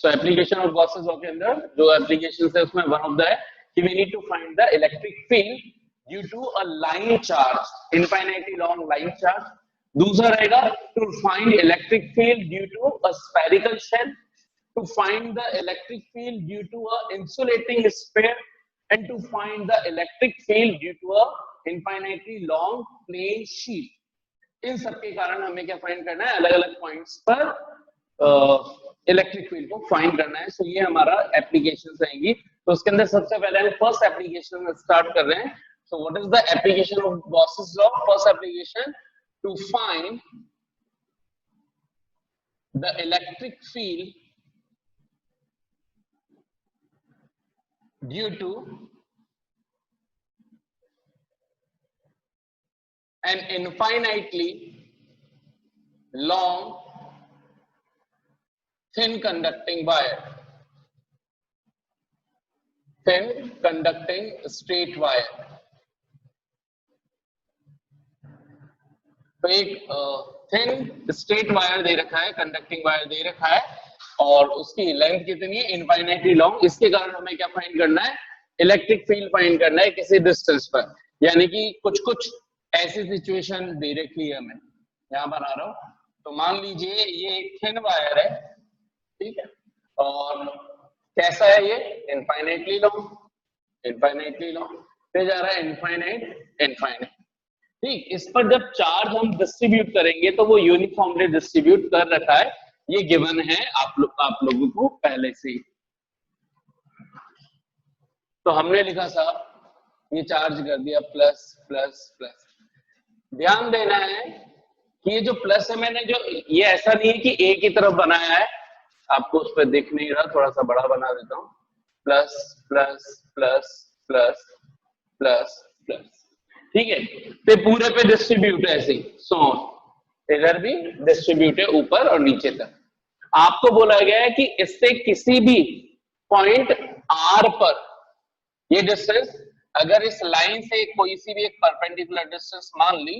So application of Gauss's law के अंदर जो applications है उसमें one of the है कि we need to find the electric field due to a line charge, infinitely long line charge. दूसरा रहेगा to find electric field due to a spherical shell, to find the electric field due to a insulating sphere, and to find the electric field due to a infinitely long plane sheet. इन सब के कारण हमें क्या find करना है, अलग अलग points पर इलेक्ट्रिक फील्ड को फाइंड करना है. सो ये हमारा एप्लीकेशन रहेंगी. तो उसके अंदर सबसे पहले हम फर्स्ट एप्लीकेशन स्टार्ट कर रहे हैं. So what is the application of Gauss's law? First application to find the electric field due to an infinitely long thin conducting wire, thin conducting straight wire. तो एक थिन स्ट्रेट वायर दे रखा है, conducting wire दे रखा है और उसकी length कितनी है, इनफाइनाइटली लॉन्ग. इसके कारण हमें क्या फाइंड करना है, इलेक्ट्रिक फील्ड फाइंड करना है किसी डिस्टेंस पर. यानी कि कुछ कुछ ऐसी सिचुएशन दे रखी है, हमें यहां बना रहा हूं. तो मान लीजिए ये एक थिन वायर है, ठीक है, और कैसा है ये, इनफाइनाइटली लॉन्ग, इनफाइनाइटली लॉन्ग पे जा रहा है, इनफाइनाइट इनफाइनाइट. ठीक, इस पर जब चार्ज हम डिस्ट्रीब्यूट करेंगे तो वो यूनिफॉर्मली डिस्ट्रीब्यूट कर रखा है, ये गिवन है आप लोगों को पहले से ही. तो हमने लिखा साहब ये चार्ज कर दिया प्लस प्लस प्लस. ध्यान देना है कि ये जो प्लस है, मैंने जो ये ऐसा नहीं है कि ए की तरफ बनाया है, आपको उस पर दिख नहीं रहा, थोड़ा सा बड़ा बना देता हूं. Plus plus plus plus plus plus, ठीक है. तो पूरे पे डिस्ट्रीब्यूट है ऐसे ही, सो इधर भी डिस्ट्रीब्यूट है ऊपर और नीचे तक. आपको बोला गया है कि इससे किसी भी पॉइंट आर पर ये डिस्टेंस, अगर इस लाइन से कोई सी भी एक परपेंडिकुलर डिस्टेंस मान ली,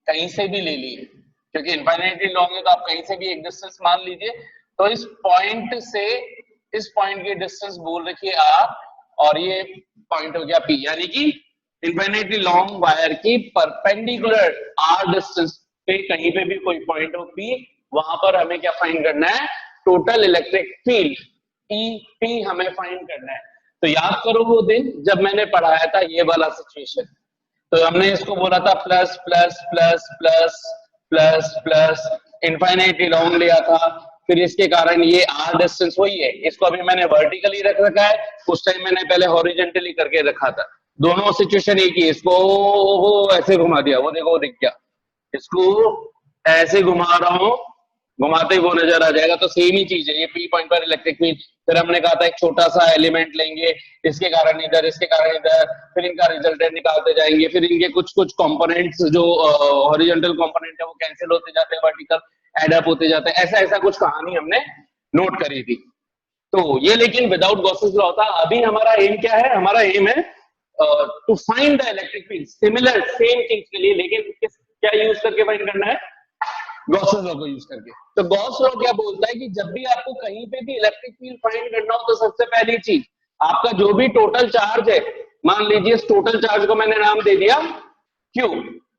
कहीं से भी ले ली, क्योंकि इनफाइनाइटली लॉन्ग है तो आप कहीं से भी एक डिस्टेंस मान लीजिए. तो इस पॉइंट से इस पॉइंट की डिस्टेंस बोल रखी है आर और ये पॉइंट हो गया पी. यानी कि इनफाइनाइटली लॉन्ग वायर की परपेंडिकुलर आर डिस्टेंस पे कहीं पे भी कोई पॉइंट हो पी, वहां पर हमें क्या फाइंड करना है, total electric field E P हमें फाइंड करना है. तो याद करो वो दिन जब मैंने पढ़ाया था ये वाला सिचुएशन, तो हमने इसको बोला था plus plus plus plus plus plus, infinitely long लिया था. फिर इसके कारण ये आर डिस्टेंस वही है, इसको अभी मैंने वर्टिकली रख रखा है, उस टाइम मैंने पहले हॉरिजॉन्टली करके रखा था. दोनों सिचुएशन एक ही, इसको वो ऐसे घुमा दिया, वो देखो वो दिख गया, इसको ऐसे घुमा रहा हूं, घुमाते ही वो नजर आ जाएगा. तो सेम ही चीज है, ये पी पॉइंट पर इलेक्ट्रिक फील्ड. फिर हमने कहा था एक छोटा सा एलिमेंट लेंगे, इसके कारण इधर, इसके कारण इधर, फिर इनका रिजल्टेंट निकालते जाएंगे, फिर इनके कुछ कुछ कंपोनेंट्स जो हॉरिजॉन्टल कंपोनेंट है वो कैंसिल होते जाते हैं, वर्टिकल एड अप होते जाते हैं. ऐसा ऐसा कुछ कहानी हमने नोट करी थी. तो ये लेकिन विदाउट गॉसेस लॉ था. अभी हमारा एम क्या है, हमारा एम है to find the electric field, similar same things के लिए, लेकिन क्या यूज करके फाइंड करना है, गॉस लॉ को यूज करके. तो गॉस लॉ क्या बोलता है कि जब भी आपको कहीं पे भी इलेक्ट्रिक फील्ड फाइंड करना हो तो सबसे पहली चीज आपका जो भी टोटल चार्ज है, मान लीजिए इस टोटल चार्ज को मैंने नाम दे दिया क्यू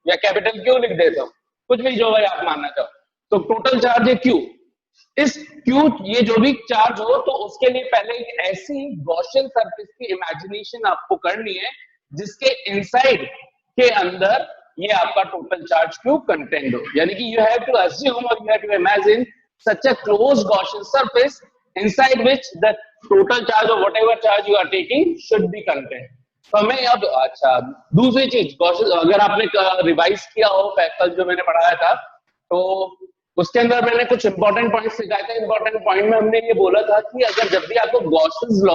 या कैपिटल क्यू लिख देता हूं, कुछ भी जो भाई आप मानना चाहो. तो टोटल चार्ज है क्यू. इस क्यू ये जो भी चार्ज हो तो उसके लिए पहले एक ऐसी गॉसियन सरफेस की इमेजिनेशन आपको करनी है जिसके इनसाइड के अंदर ये आपका टोटल चार्ज क्यू कंटेंट हो. यानी कि यू हैव टू अज्यूम और you have to imagine such a close Gaussian surface inside which the total charge और whatever charge you are taking should be content. तो हमें अब अच्छा दूसरी चीज, गॉसियन अगर आपने रिवाइज किया हो कल जो मैंने पढ़ाया था तो उसके अंदर मैंने कुछ इंपॉर्टेंट पॉइंट्स सिखाए थे. इंपॉर्टेंट पॉइंट में हमने ये बोला था कि अगर जब भी आपको गॉसियन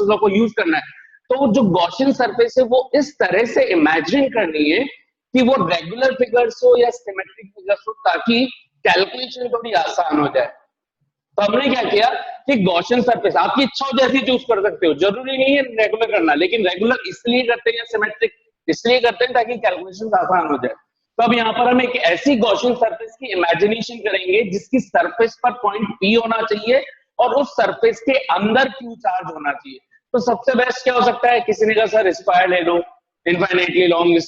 लॉ को यूज करना है तो जो गॉसियन सरफेस है वो इस तरह से इमेजिन करनी है कि वो रेगुलर फिगर्स हो या सिमेट्रिक फिगर्स हो, ताकि कैलकुलेशन थोड़ी आसान हो जाए. तो हमने क्या किया कि गॉसियन सरफेस आपकी इच्छा हो जैसी चूज कर सकते हो, जरूरी नहीं है रेगुलर करना, लेकिन रेगुलर इसलिए करते हैं या सिमेट्रिक इसलिए करते हैं ताकि कैलकुलेशन आसान हो जाए. तो अब यहाँ पर हम एक ऐसी गॉसियन सरफेस की इमेजिनेशन करेंगे जिसकी सरफेस पर पॉइंट पी होना चाहिए और उस सरफेस के अंदर क्यू चार्ज होना चाहिए। तो सबसे बेस्ट क्या हो सकता है, किसी ने कहा सर स्क्वायर ले लो, इनफाइनाइटली लॉन्ग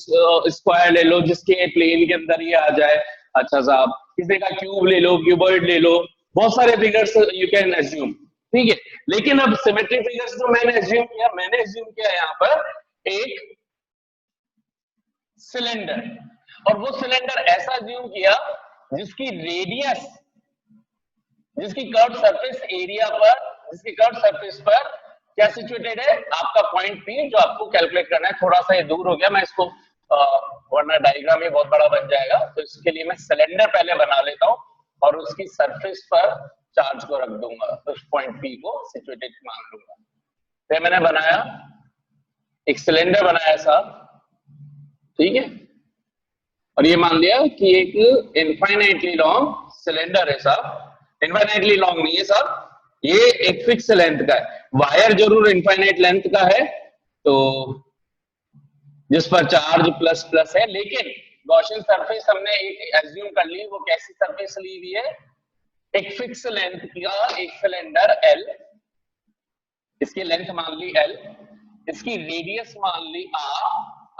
स्क्वायर ले लो जिसके प्लेन के अंदर ये आ जाए। अच्छा साहब, किसी का क्यूब ले लो, क्यूबॉइड ले लो, बहुत सारे फिगर्स यू कैन एज्यूम, ठीक है। लेकिन अब सिमेट्री फिगर्स जो मैंने एज्यूम किया यहाँ पर एक सिलेंडर, और वो सिलेंडर ऐसा एज्यूम किया जिसकी रेडियस, जिसकी कर्व सरफेस एरिया पर, जिसकी कर्व सरफेस पर क्या सिचुएटेड है, आपका पॉइंट पी, जो आपको कैलकुलेट करना है। थोड़ा सा ये दूर हो गया, मैं इसको वरना डायग्राम ये बहुत बड़ा बन जाएगा, तो इसके लिए मैं सिलेंडर पहले बना लेता हूं और उसकी सरफेस पर चार्ज को रख दूंगा, तो उस पॉइंट पी को सिचुएटेड मान लूंगा। तो मैंने बनाया एक सिलेंडर बनाया साहब, ठीक है, और ये मान लिया कि एक इनफाइनाइटली लॉन्ग सिलेंडर है साहब। इनफाइनाइटली लॉन्ग नहीं है साहब, ये एक फिक्स लेंथ का है। वायर जरूर इनफाइनाइट लेंथ का है, तो जिस पर चार्ज प्लस प्लस है, लेकिन गॉसियन सरफेस हमने एक एज्यूम कर ली। वो कैसी सरफेस ली हुई है, एक फिक्स लेंथ का एक सिलेंडर L, इसकी लेंथ मान ली L, इसकी रेडियस मान ली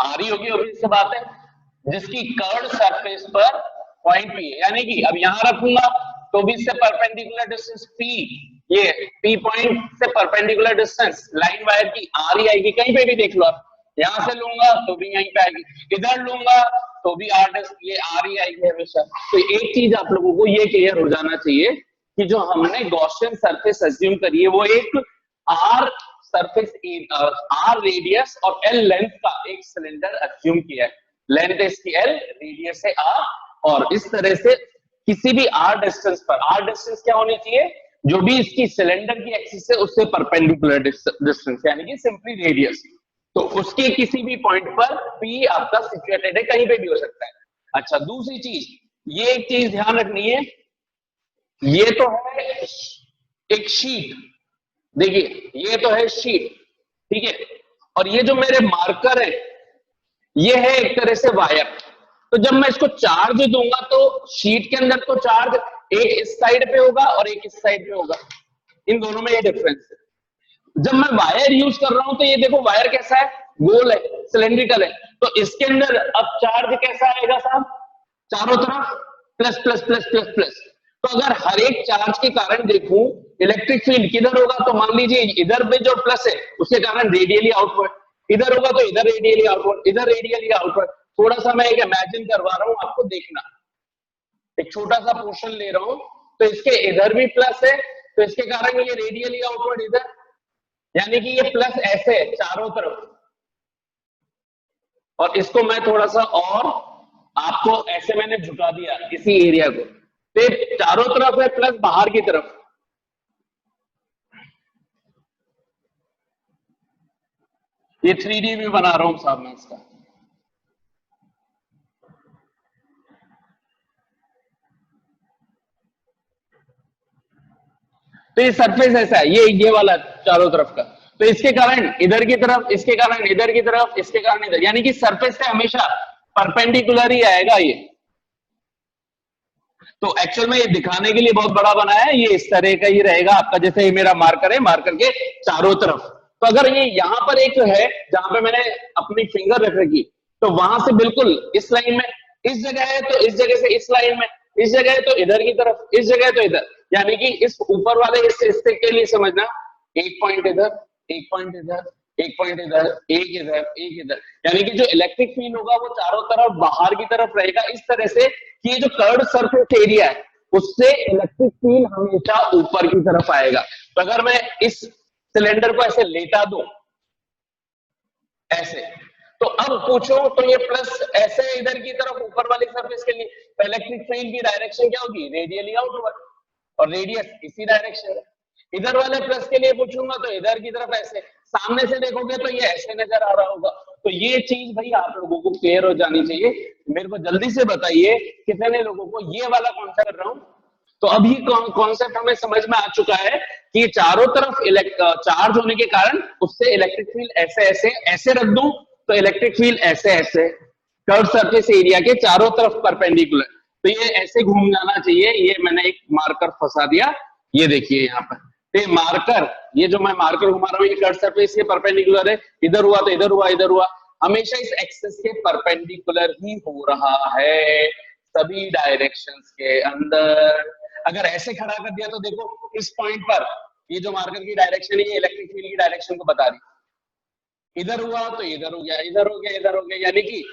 R ही होगी, obvious सी बात है, जिसकी कर्व्ड सरफेस पर पॉइंट P है। यानी कि अब यहां रखूंगा तो भी इससे परपेंडिकुलर डिस्टेंस P, ये P पॉइंट से परपेंडिकुलर डिस्टेंस लाइन वायर की R ही आएगी। कहीं पे भी देख लो आप, यहां से लूंगा तो भी यहीं पे आएगी, इधर लूंगा तो भी ये R ही आएगी हमेशा। तो एक चीज आप लोगों को ये क्लियर हो जाना चाहिए कि जो हमने गॉसियन सरफेस एज्यूम करी है वो एक R सरफेस, R रेडियस और L लेंथ का एक सिलेंडर एज्यूम किया है। लेंथ इसकी L, रेडियस है R, और इस तरह से किसी भी R डिस्टेंस पर, R डिस्टेंस क्या होनी चाहिए, जो भी इसकी सिलेंडर की एक्सिस है उससे परपेंडिकुलर डिस्टेंस, यानी कि सिंपली रेडियस। तो उसके किसी भी पॉइंट पर P आपका सिचुएटेड है, कहीं पे भी हो सकता है। अच्छा, दूसरी चीज, ये एक चीज ध्यान रखनी है, ये तो है एक शीट, देखिए ये तो है शीट, ठीक है, और ये जो मेरे मार्कर है ये है एक तरह से वायर। तो जब मैं इसको चार्ज दूंगा तो शीट के अंदर तो चार्ज एक इस साइड पे होगा और एक इस साइड पे होगा, इन दोनों में ये डिफरेंस है। जब मैं वायर यूज कर रहा हूं तो ये देखो वायर कैसा है, गोल है, सिलेंड्रिकल है, तो इसके अंदर अब चार्ज कैसा आएगा साहब, चारों तरफ plus plus plus plus plus. तो अगर हर एक चार्ज के कारण देखूं इलेक्ट्रिक फील्ड किधर होगा, तो मान लीजिए इधर पे जो प्लस है उसके कारण रेडियली आउटवर्ड, इधर होगा तो इधर रेडियली आउटवर्ड, इधर रेडियली आउटवर्ड। थोड़ा सा मैं एक इमेजिन करवा रहा हूं आपको, देखना, एक छोटा सा पोर्शन ले रहा हूं, तो इसके इधर भी प्लस है तो इसके कारण ये रेडियली आउटवर्ड इधर, यानी कि ये प्लस ऐसे है चारों तरफ। और इसको मैं थोड़ा सा और आपको ऐसे मैंने झुका दिया इसी एरिया को, तो चारों तरफ है प्लस बाहर की तरफ। ये 3D भी बना रहा हूं साहब मैं इसका। तो ये सरफेस ऐसा है, ये वाला चारों तरफ का, तो इसके कारण इधर की तरफ, इसके कारण इधर की तरफ, इसके कारण इधर, यानी कि सरफेस से हमेशा परपेंडिकुलर ही आएगा ये। तो एक्चुअल में ये दिखाने के लिए बहुत बड़ा बनाया है, ये इस तरह का ही रहेगा आपका, जैसे ये मेरा मार्कर है, मार्कर के चारों तरफ। तो अगर ये यहां पर एक है जहां पे मैंने अपनी फिंगर रख रखी, तो वहां से बिल्कुल इस लाइन में, इस जगह है तो इस जगह से इस लाइन में, इस जगह है तो इधर की तरफ, इस जगह है तो इधर, यानी कि इस ऊपर वाले हिस्से के लिए समझना, एक पॉइंट इधर, एक पॉइंट इधर, एक पॉइंट इधर, एक इधर, एक इधर, यानी कि जो इलेक्ट्रिक फील्ड होगा वो चारों तरफ बाहर की तरफ रहेगा, इस तरह से कि ये जो कर्व्ड सरफेस एरिया है उससे इलेक्ट्रिक फील्ड हमेशा ऊपर की तरफ आएगा। तो अगर मैं इस सिलेंडर को ऐसे लेटा दूं ऐसे, तो अब पूछो तो ये प्लस ऐसे इधर की तरफ ऊपर वाली सरफेस के लिए, तो इलेक्ट्रिक फील्ड की डायरेक्शन क्या होगी, रेडियली आउटवर्ड, और रेडियस इसी डायरेक्शन है। इधर वाले प्लस के लिए पूछूंगा तो इधर की तरफ ऐसे, सामने से देखोगे तो ये ऐसे नजर आ रहा होगा। तो ये चीज भाई आप लोगों को क्लियर हो जानी चाहिए। मेरे को जल्दी से बताइए कितने लोगों को ये वाला कॉन्सेप्ट कर रहा हूं। तो अभी कॉन्सेप्ट हमें समझ में आ चुका है कि चारों तरफ चार्ज होने के कारण उससे इलेक्ट्रिक फील्ड ऐसे ऐसे ऐसे रख दूं तो इलेक्ट्रिक फील्ड ऐसे ऐसे कर्व सरफेस एरिया के चारों तरफ परपेंडिकुलर, तो ये ऐसे घूम जाना चाहिए। ये मैंने एक मार्कर फंसा दिया, ये देखिए यहाँ पर, तो मार्कर, ये जो मैं मार्कर घुमा रहा हूँ, ये कट सरफेस के परपेंडिकुलर है, इधर हुआ तो इधर हुआ, इधर हुआ, हमेशा इस एक्सिस के परपेंडिकुलर ही हो रहा है सभी डायरेक्शंस के अंदर। अगर ऐसे खड़ा कर दिया तो देखो इस पॉइंट पर ये जो मार्कर की डायरेक्शन है, ये इलेक्ट्रिक फील्ड की डायरेक्शन को बता रही, इधर हुआ तो इधर हो गया, इधर हो गया, इधर हो गया, यानी कि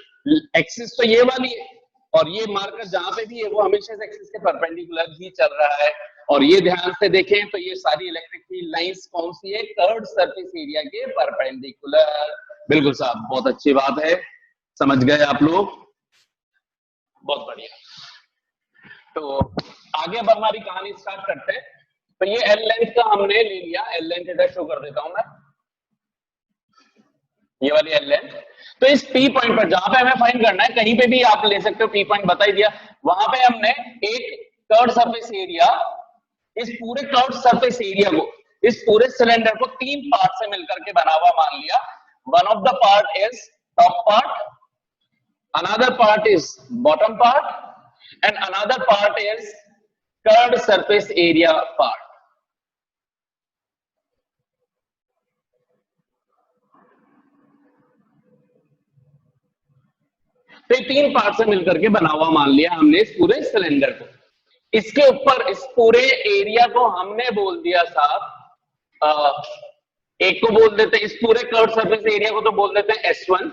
एक्सिस तो ये वाली है और ये मार्कर जहां पे भी है वो हमेशा इस एक्सिस के परपेंडिकुलर ही चल रहा है। और ये ध्यान से देखें तो ये सारी इलेक्ट्रिक फील्ड लाइंस कौन सी है, कर्व्ड सरफेस एरिया के परपेंडिकुलर। बिल्कुल साहब, बहुत अच्छी बात है, समझ गए आप लोग, बहुत बढ़िया। तो आगे अब हमारी कहानी स्टार्ट करते हैं। तो ये एल लेंथ का हमने ले लिया, एल लेंथ इधर शो कर देता हूं मैं, ये वाली एल लेंथ। तो इस पी पॉइंट पर जहां पे हमें फाइंड करना है, कहीं पे भी आप ले सकते हो, पी पॉइंट बता ही दिया, वहां पे हमने एक कर्व्ड सरफेस एरिया, इस पूरे कर्व्ड सरफेस एरिया को, इस पूरे सिलेंडर को तीन पार्ट से मिलकर के बना हुआ मान लिया। One of the part is top part, another part is bottom part and another part is curved surface area part. तो तीन पार्ट से मिलकर के बना हुआ मान लिया हमने इस पूरे सिलेंडर को। इसके ऊपर इस पूरे एरिया को हमने बोल दिया साहब, एक को बोल देते हैं, इस पूरे कर्व्ड सरफेस एरिया को तो बोल देते हैं S1,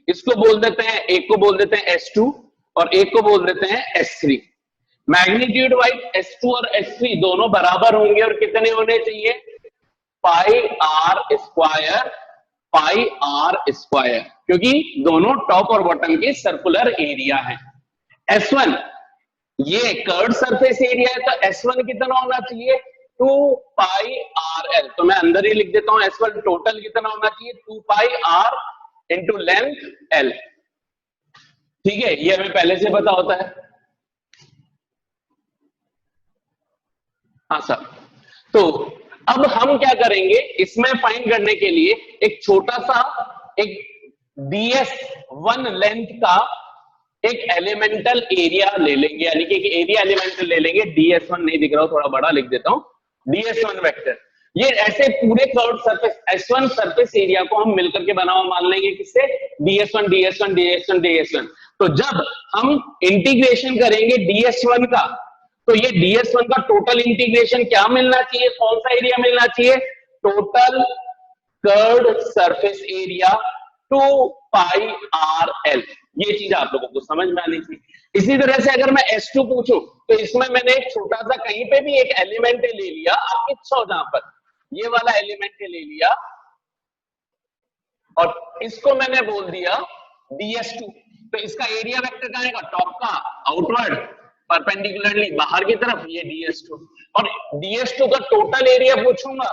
इसको बोल देते हैं, एक को बोल देते हैं S2 और एक को बोल देते हैं S3। मैग्नीट्यूड वाइज S2 और S3 दोनों बराबर होंगे और कितने होने चाहिए, pi are square, pi are square, क्योंकि दोनों टॉप और बॉटम के सर्कुलर एरिया हैं। S1 ये कर्व्ड सरफेस एरिया है तो S1 कितना होना चाहिए, 2 पाई आर एल। तो मैं अंदर ही लिख देता हूं, S1 टोटल कितना होना चाहिए, 2 pi are into length L. ठीक है, ये हमें पहले से पता होता है। हाँ सर, तो अब हम क्या करेंगे, इसमें फाइंड करने के लिए एक छोटा सा एक DS1 लेंथ का एक एलिमेंटल एरिया ले लेंगे, यानी कि एक एरिया एलिमेंटल ले लेंगे। DS1 नहीं दिख रहा हो, थोड़ा बड़ा लिख देता हूं, DS1 वेक्टर। ये ऐसे पूरे curved surface S1 surface area को हम मिलकर के बना हुआ मान लेंगे, किससे, DS1 DS1 DS1 DS1। तो जब हम इंटीग्रेशन करेंगे DS1 का, तो ये DS1 का टोटल इंटीग्रेशन क्या मिलना चाहिए, कौन सा एरिया मिलना चाहिए, total curved surface area 2 pi R L. ये चीज आप लोगों को समझ में आनी चाहिए। इसी तरह से अगर मैं S2 पूछूं तो इसमें मैंने एक छोटा सा कहीं पे भी एक एलिमेंट ले लिया, आपकी इच्छा हो जहां पर, ये वाला एलिमेंट ले लिया और इसको मैंने बोल दिया DS2। तो इसका एरिया वेक्टर कहां आएगा, टॉप का, आउटवर्ड परपेंडिकुलरली बाहर की तरफ, ये DS2। और DS2 का टोटल एरिया पूछूंगा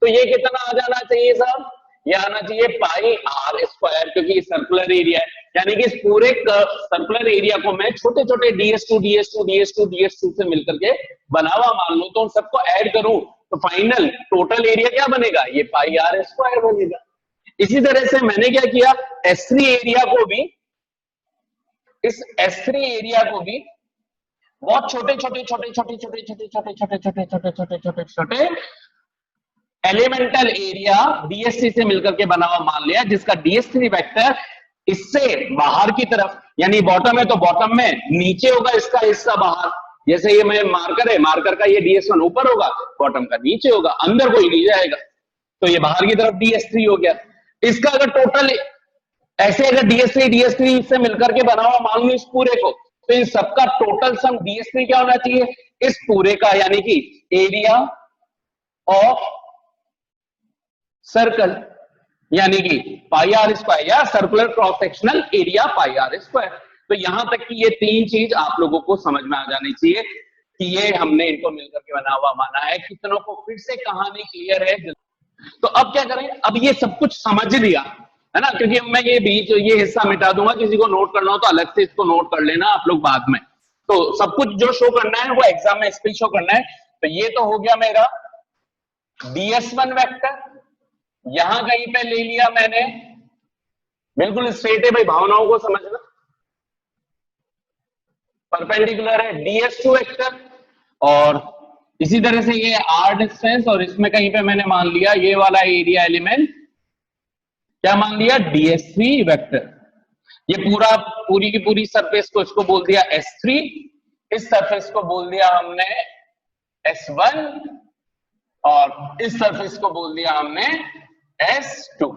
तो ये कितना आ जाना चाहिए साहब, ये आना चाहिए पाई आर स्क्वायर, क्योंकि ये सर्कुलर एरिया है। यानी कि इस पूरे सर्कुलर एरिया को मैं छोटे छोटे DS2 DS2 DS2 DS2 से मिलकर के बना हुआ मान लूं, तो उन सबको ऐड करूं तो फाइनल टोटल एरिया क्या बनेगा, ये पाई आर स्क्वायर बनेगा। इसी तरह से मैंने क्या किया, S3 एरिया को भी, इस S3 एरिया को भी बहुत छोटे छोटे छोटे छोटे छोटे छोटे छोटे छोटे छोटे छोटे छोटे छोटे छोटे एलिमेंटल एरिया DS3 से मिलकर के बना हुआ मान लिया, जिसका DS3 वेक्टर इससे बाहर की तरफ, यानी बॉटम है तो बॉटम में नीचे होगा इसका हिस्सा बाहर, जैसे ये मैं मार्कर है, मार्कर का ये DS1 ऊपर होगा, बॉटम का नीचे होगा, अंदर कोई नहीं जाएगा, तो ये बाहर की तरफ DS3 हो गया। इसका अगर टोटल ऐसे अगर DS3 से मिलकर के बना हुआ मान लू इस पूरे को, तो इन सबका टोटल सम DS3 क्या होना चाहिए, इस पूरे का, यानी कि एरिया ऑफ सर्कल, यानी कि पाई आर स्क्वायर, या circular cross sectional area pi are square. तो यहां तक कि ये तीन चीज आप लोगों को समझ में आ जानी चाहिए कि ये हमने इनको मिलकर के बना हुआ माना है। कितनों को फिर से कहानी क्लियर है? तो अब क्या करें, अब ये सब कुछ समझ लिया है ना, क्योंकि मैं ये बीच ये हिस्सा मिटा दूंगा, किसी को नोट करना हो तो अलग से इसको नोट कर लेना आप लोग बाद में। तो सब कुछ जो शो करना है वो एग्जाम में इसको शो करना है। तो ये तो हो गया मेरा DS1 वेक्टर, यहां कहीं पे ले लिया मैंने, बिल्कुल स्ट्रेट है भाई, भावनाओं को समझना, परपेंडिकुलर है DS2 वेक्टर, और इसी तरह से ये r डिस्टेंस, और इसमें कहीं पे मैंने मान लिया ये वाला एरिया एलिमेंट क्या मान लिया, ds3 वेक्टर। ये पूरी की पूरी सरफेस को इसको बोल दिया S3, इस सरफेस को बोल दिया हमने S1, और इस सरफेस को बोल दिया हमने S2।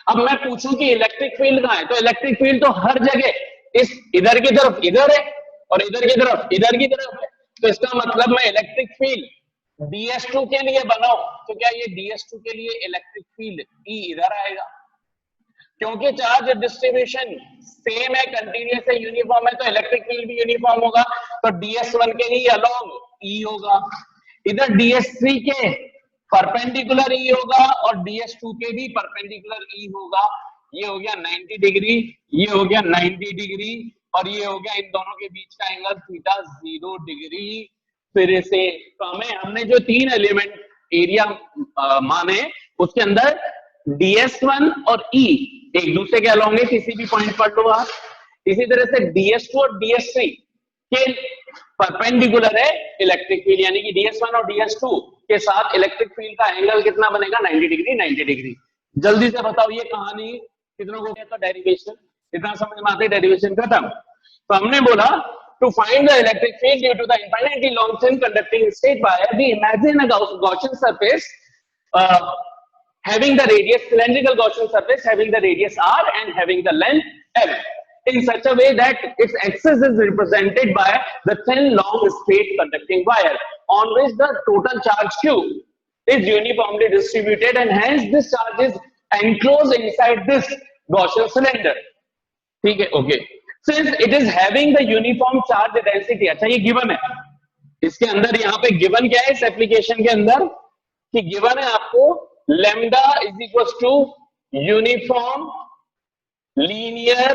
अब मैं पूछूं कि इलेक्ट्रिक फील्ड कहां है, तो इलेक्ट्रिक फील्ड तो हर जगह इस इधर की तरफ इधर है और इधर की तरफ इधर की तरफ है। तो इसका मतलब मैं इलेक्ट्रिक फील्ड DS2 के लिए बनाऊं तो क्या ये DS2 के लिए इलेक्ट्रिक फील्ड E इधर आएगा, क्योंकि चार्ज डिस्ट्रीब्यूशन सेम है, कंटीन्यूअस है, यूनिफॉर्म है, तो इलेक्ट्रिक फील्ड भी यूनिफॉर्म होगा। तो DS1 के ही अलोंग E होगा, इधर DS3 के परपेंडिकुलर E होगा और DS2 के भी परपेंडिकुलर E होगा। ये हो गया 90 डिग्री, ये हो गया 90 डिग्री, और ये हो गया इन दोनों के बीच का एंगल थीटा 0 डिग्री। फिर से हमने जो 3 एलिमेंट एरिया माने उसके अंदर DS1 और E एक दूसरे के अलोंग है, किसी भी पॉइंट पर लो आप। इसी तरह से DS2 और DS3 के परपेंडिकुलर है इलेक्ट्रिक फील्ड, यानी कि DS1 और DS2 के साथ इलेक्ट्रिक फील्ड का एंगल कितना बनेगा, 90 डिग्री 90 डिग्री। जल्दी से बताओ ये कहानी कितनों को कहता, डेरिवेशन इतना समझ में आते, डेरिवेशन खत्म। तो हमने बोला to find the electric field due to the infinitely long thin conducting straight wire, we imagine a Gaussian surface having the radius, cylindrical Gaussian surface having the radius r and having the length l, in such a way that its axis is represented by the thin long straight conducting wire on which the total charge q is uniformly distributed, and hence this charge is enclosed inside this Gaussian cylinder. ठीक है, okay. Since it is having the uniform charge density, अच्छा ये given है, इसके अंदर यहाँ पे given क्या है इस एप्लीकेशन के अंदर, कि गिवन है आपको lambda is equals to uniform linear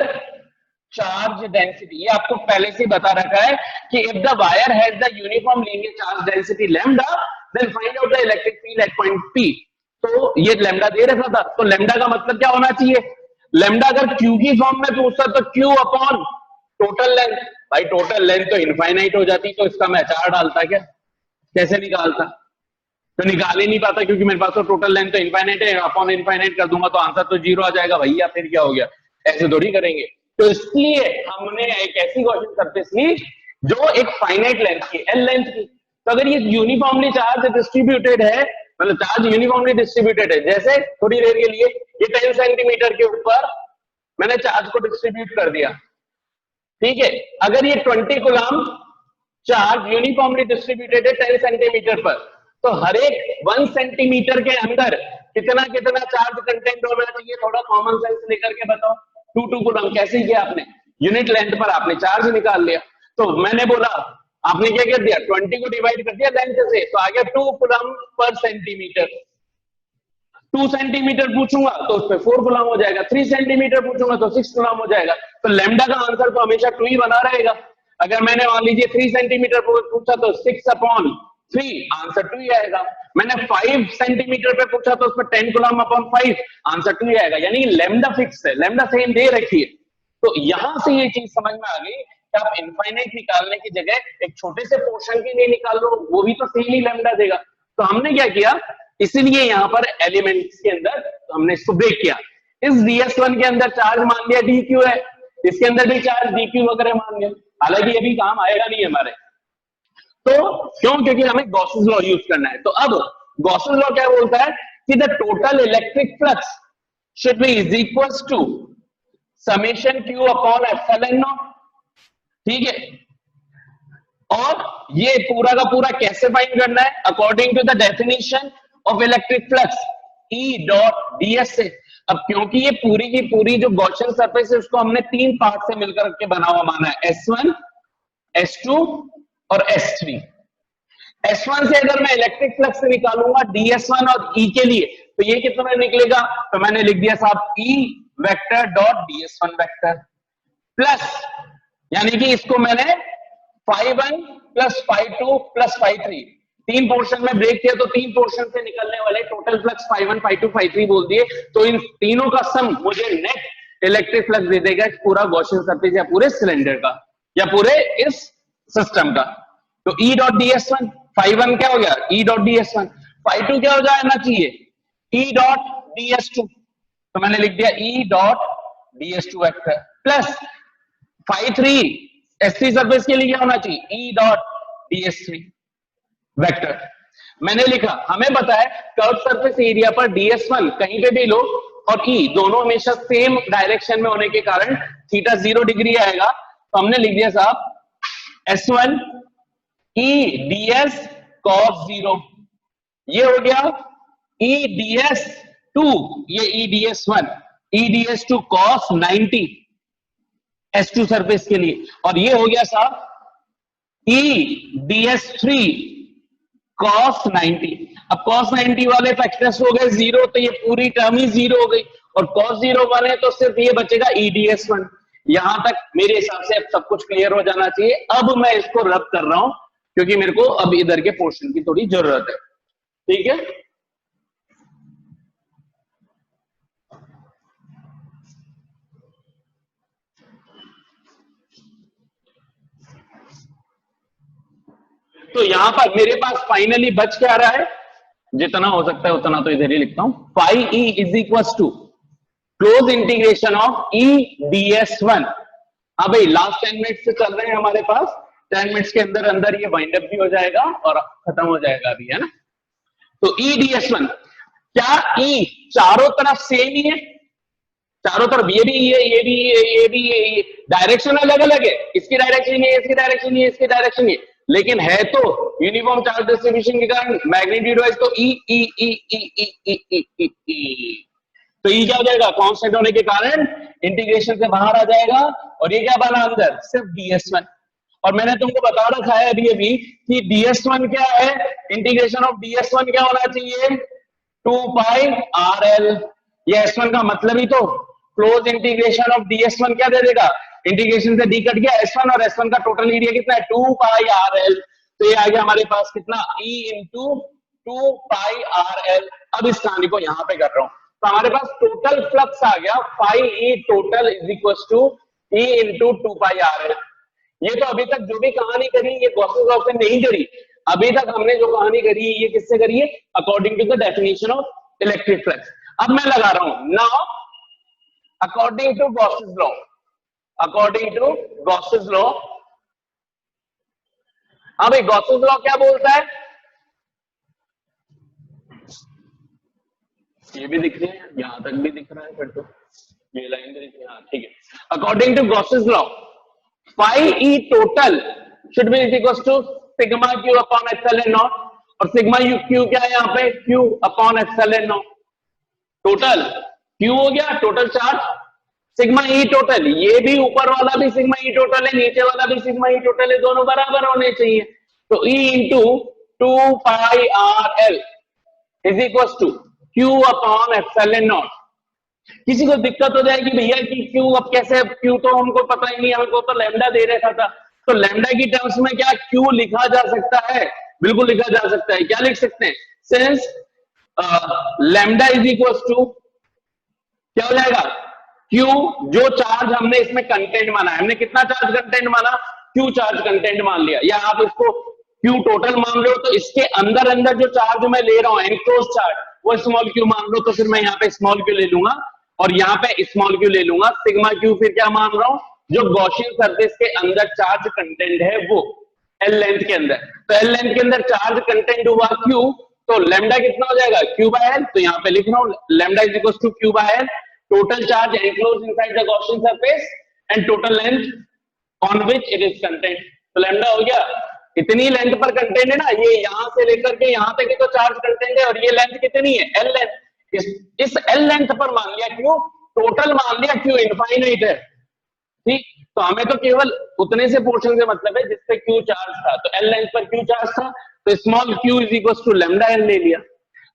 charge density। ये आपको पहले से बता रखा है कि if the wire has the uniform linear charge density lambda, then find out the electric field at point P। तो ये लैम्डा दे रखा था, तो लैम्डा का मतलब क्या होना चाहिए, लैम्डा अगर क्यू की फॉर्म में पूछता तो क्यू अपॉन टोटल लेंथ। भाई टोटल लेंथ तो इनफाइनाइट हो जाती, तो इसका मैं चार डालता, क्या कैसे निकालता, तो निकाल ही नहीं पाता, क्योंकि मेरे पास तो टोटल लेंथ तो इनफाइनाइट है, अपॉन इनफाइनाइट कर दूंगा तो आंसर तो 0 आ जाएगा भैया, फिर क्या हो गया, ऐसे थोड़ी करेंगे। तो इसलिए हमने एक ऐसी गॉसियन सरफेस ली जो एक फाइनाइट लेंथ की, एल लेंथ की। तो अगर ये यूनिफॉर्मली चार्ज डिस्ट्रीब्यूटेड है, मतलब चार्ज यूनिफॉर्मली डिस्ट्रीब्यूटेड है, जैसे थोड़ी देर के लिए ये 10 सेंटीमीटर के ऊपर मैंने चार्ज को डिस्ट्रीब्यूट कर दिया, ठीक है। अगर ये 20 कूलम चार्ज यूनिफॉर्मली डिस्ट्रीब्यूटेड है 10 सेंटीमीटर पर, तो हर एक 1 सेंटीमीटर के अंदर कितना कितना चार्ज कंटेंट होना चाहिए, थोड़ा कॉमन सेंस लेकर के बताओ। 2 कूलम कैसे किया आपने, यूनिट लेंथ पर आपने चार्ज निकाल लिया। तो मैंने बोला आपने क्या कर दिया, 20 को डिवाइड कर दिया लेंथ से, तो आ गया 2 कूलम पर सेंटीमीटर। 2 सेंटीमीटर पूछूंगा तो उस पर 4 कूलम हो जाएगा, 3 सेंटीमीटर पूछूंगा तो 6 कूलम हो जाएगा। तो लैम्डा का आंसर तो हमेशा 2 ही बना रहेगा। अगर मैंने मान लीजिए 3 सेंटीमीटर पूछा तो 6/3 आंसर 2 ही आएगा। मैंने 5 सेंटीमीटर पे पूछा तो उस पर 10 कूलम अपॉन 5 आंसर 2 ही आएगा। यानी लैम्डा फिक्स है, लैम्डा सेम दे रखी है। तो यहां से ये चीज समझ में आ गई कि आप इनफाइनाइट निकालने की जगह एक छोटे से पोर्शन के लिए निकाल लो, वो भी तो सेम ही लैम्डा देगा। तो हमने क्या किया, इसीलिए यहाँ पर एलिमेंट्स के अंदर हमने इसको ब्रेक किया। इस DS1 के अंदर चार्ज मान लिया DQ है, इसके अंदर भी चार्ज DQ वगैरह मान लिया, हालांकि ये भी काम आएगा नहीं हमारे। तो क्यों, क्योंकि हमें गॉसेस लॉ यूज करना है। तो अब गॉसेस लॉ क्या बोलता है कि the total electric flux should be is equals to summation Q upon epsilon naught, ठीक है। और ये पूरा का पूरा कैसे फाइंड करना है, according to the definition of electric flux E dot ds से। अब क्योंकि ये पूरी की पूरी जो गॉसियन सरफेस है उसको हमने 3 पार्ट से मिलकर के बना हुआ माना है, S1, S2 और S3। S1 से अगर मैं इलेक्ट्रिक फ्लक्स निकालूंगा DS1 और E के लिए, तो ये कितना निकलेगा, तो मैंने लिख दिया साहब E vector dot DS1 vector plus, यानी कि इसको मैंने phi1 plus phi2 plus phi3 3 portion में ब्रेक किया, तो 3 पोर्शन से निकलने वाले total flux phi1 phi2 phi3 बोल दिए। तो इन तीनों का सम मुझे नेट इलेक्ट्रिक फ्लक्स दे देगा पूरा गॉसियन सरफेस या पूरे सिलेंडर का या पूरे इस सिस्टम का। तो E dot DS1 phi one क्या हो गया E dot d s one, phi two क्या हो जाना चाहिए E dot d s two, तो मैंने लिख दिया E dot d s two vector plus phi three s three surface के लिए क्या होना चाहिए E dot d s three vector. मैंने लिखा हमें पता है कर्व सरफेस एरिया पर ds1 कहीं पे भी लो और E दोनों हमेशा सेम डायरेक्शन में होने के कारण थीटा 0 डिग्री आएगा, तो हमने लिख दिया साहब S1 E ds cos 0, ये हो गया E ds2, ये E ds1 E ds2 cos 90 S2 surface के लिए, और ये हो गया साहब E ds3 cos 90। अब cos 90 वाले फैक्टर्स हो गए 0, तो ये पूरी टर्म ही 0 हो गई, और cos 0 बने तो सिर्फ ये बचेगा EDS1। यहां तक मेरे हिसाब से अब सब कुछ क्लियर हो जाना चाहिए। अब मैं इसको रब कर रहा हूं क्योंकि मेरे को अब इधर के पोर्शन की थोड़ी जरूरत है, ठीक है। तो यहां पर मेरे पास फाइनली बच क्या रहा है, जितना हो सकता है उतना तो इधर ही लिखता हूं, phi E is equal to close integration of E ds1। हाँ भाई लास्ट 10 मिनट से चल रहे हैं हमारे पास, 10 मिनट्स के अंदर अंदर ये वाइंड अप भी हो जाएगा और खत्म हो जाएगा अभी, है ना। तो ई ds1 क्या ई चारों तरफ सेम ही है, चारों तरफ ये भी ये भी ये भी ये डायरेक्शन अलग अलग है, इसकी डायरेक्शन ये, इसकी डायरेक्शन ये, इसकी डायरेक्शन ये, लेकिन है तो यूनिफॉर्म चार्ज डिस्ट्रीब्यूशन के कारण मैग्नीट्यूड वाइज तो ई ई ई ई ई ई ई ई ई, तो ई क्या हो जाएगा कांस्टेंट होने के कारण इंटीग्रेशन से बाहर आ जाएगा, और ये क्या बना अंदर सिर्फ ds1। और मैंने तुमको बता रखा है अभी अभी कि ds1 क्या है, इंटीग्रेशन ऑफ ds1 क्या होना चाहिए 2 पाई rl, ये s1 का मतलब ही तो क्लोज इंटीग्रेशन ऑफ ds1 क्या दे देगा, इंटीग्रेशन से डी कट गया s1, और s1 का टोटल एरिया कितना है 2 पाई rl, तो ये आ गया हमारे पास कितना e इंटू 2 पाई rl। अब इस कहानी को यहां पे कर रहा हूं, तो हमारे पास टोटल फ्लक्स आ गया phi E total is equal to E into 2 pi rl। ये तो अभी तक जो भी कहानी करी ये गॉसेस लॉ से नहीं करी, अभी तक हमने जो कहानी करी ये किससे करी है, according to the definition of electric flux. अब मैं लगा रहा हूं now according to Gauss's law, according to Gauss's law. हाँ भाई गॉसेस लॉ क्या बोलता है, ये भी दिख रही है, यहां तक भी दिख रहा है, फिर तो ये लाइन तो दिख रही है, हाँ ठीक है। According to Gauss's law phi E total should be equal to sigma Q upon epsilon naught, और सिग्मा यू क्यू क्या है यहाँ पे Q upon epsilon naught, total Q हो गया total charge, sigma E total, ये भी ऊपर वाला भी सिग्मा ई टोटल है, नीचे वाला भी सिग्मा ई टोटल है, दोनों बराबर होने चाहिए, तो E into 2 pi R L is equal to Q upon epsilon naught. किसी को दिक्कत हो जाएगी भैया कि क्यू अब कैसे, क्यू तो हमको पता ही नहीं, हमको तो लैम्डा दे रखा था, तो लैम्डा की टर्म्स में क्या क्यू लिखा जा सकता है, बिल्कुल लिखा जा सकता है। क्या लिख सकते हैं, since lambda is equal to क्या हो जाएगा क्यू, जो चार्ज हमने इसमें कंटेंट माना है, हमने कितना चार्ज कंटेंट माना क्यू चार्ज कंटेंट मान लिया, या आप इसको क्यू टोटल मान रहे हो तो इसके अंदर अंदर जो चार्ज मैं ले रहा हूं एनक्लोज चार्ज वो स्मॉल क्यू मान लो, तो फिर मैं यहाँ पे स्मॉल क्यू ले लूंगा और यहाँ पे स्मॉल क्यू ले लूंगा, सिग्मा क्यू फिर क्या मान रहा हूं जो गॉसियन सरफेस के अंदर चार्ज कंटेंट है वो एल लेंथ के अंदर, तो एल लेंथ के अंदर चार्ज कंटेंट हुआ क्यू, तो लैम्डा कितना हो जाएगा क्यू बाय एल, तो यहाँ पे लिख रहा हूं lambda is equal to Q by L, total charge enclose inside the Gaussian surface and total length on which it is content, तो लैम्डा हो गया इतनी लेंथ पर कंटेंट है ना, ये यहां से लेकर के यहां तक तो चार्ज कंटेंट है, और ये लेंथ कितनी है एल लेंथ, इस एल लेंथ पर मान लिया क्यू, टोटल मान लिया क्यू इनफाइनाइट है, ठीक, तो हमें तो केवल उतने से पोर्शन से मतलब है जिससे क्यू चार्ज था, तो एल लेंथ पर क्यू चार्ज था, तो small Q is equal to lambda L ले लिया,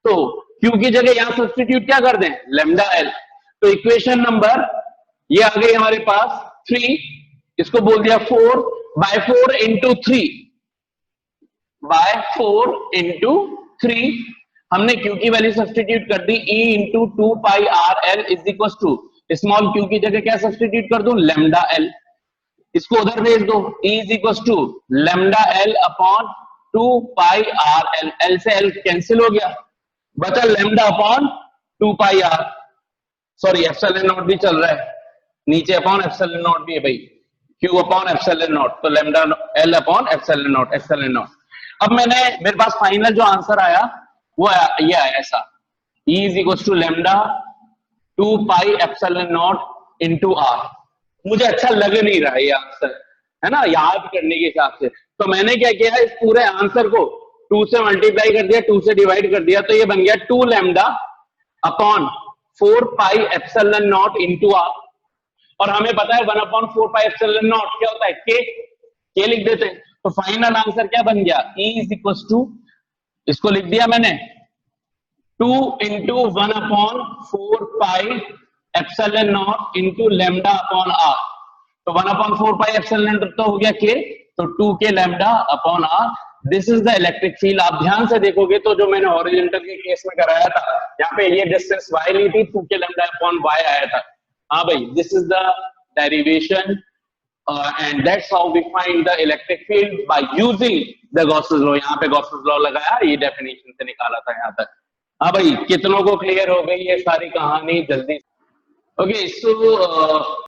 तो क्यू की जगह यहां सब्स्टिट्यूट क्या कर दें लैम्डा एल, तो इक्वेशन नंबर ये आ गई हमारे पास 3, इसको बोल दिया 4 बाय 4 इंटू 3 बाय 4 इंटू 3, हमने क्यू की वैल्यू सब्स्टिट्यूट कर दी E into 2 pi R L is equal to small Q की जगह क्या सब्स्टिट्यूट कर दूं लैम्डा एल, इसको उधर भेज दो E is equal to lambda L upon 2 pi R L, L से एल कैंसिल हो गया, बचा lambda upon 2 pi R, sorry epsilon naught भी चल रहा है नीचे, अपॉन एप्सिलॉन नॉट भी है भाई, क्यू अपॉन एप्सिलॉन नॉट, तो lambda L upon epsilon not, epsilon not. अब मेरे पास फाइनल जो आंसर आया वो ये आया ऐसा, E is equal to lambda 2 pi epsilon naught into R. मुझे अच्छा लग नहीं रहा ये आंसर, है ना, याद करने के हिसाब से, तो मैंने क्या किया, इस पूरे आंसर को 2 से मल्टीप्लाई कर दिया, 2 से डिवाइड कर दिया, तो ये बन गया 2 lambda upon 4 pi epsilon naught into R. और हमें पता है 1 अपॉन 4 पाई एप्सिलॉन नॉट क्या होता है, के लिख देते हैं। तो फाइनल आंसर क्या बन गया, E इज इक्वल टू, इसको लिख दिया मैंने 2 into 1 upon 4 pi epsilon naught into lambda upon R. तो 1 अपॉन 4 पाई एप्सिलॉन नॉट तो हो गया के, तो 2 के lambda upon R. This is the electric field. आप ध्यान से देखोगे तो जो मैंने हॉरिजॉन्टल के केस में कराया था, यहाँ पे ये डिस्टेंस y ली थी, 2 के लेमडा अपॉन y आया था। हाँ भाई, this is the derivation and that's how we find the electric field by using the Gauss's law। यहाँ पे Gauss's law लगाया, ये डेफिनेशन से निकाला था यहाँ तक। हाँ भाई, कितनों को क्लियर हो गई ये सारी कहानी जल्दी? ओके, सो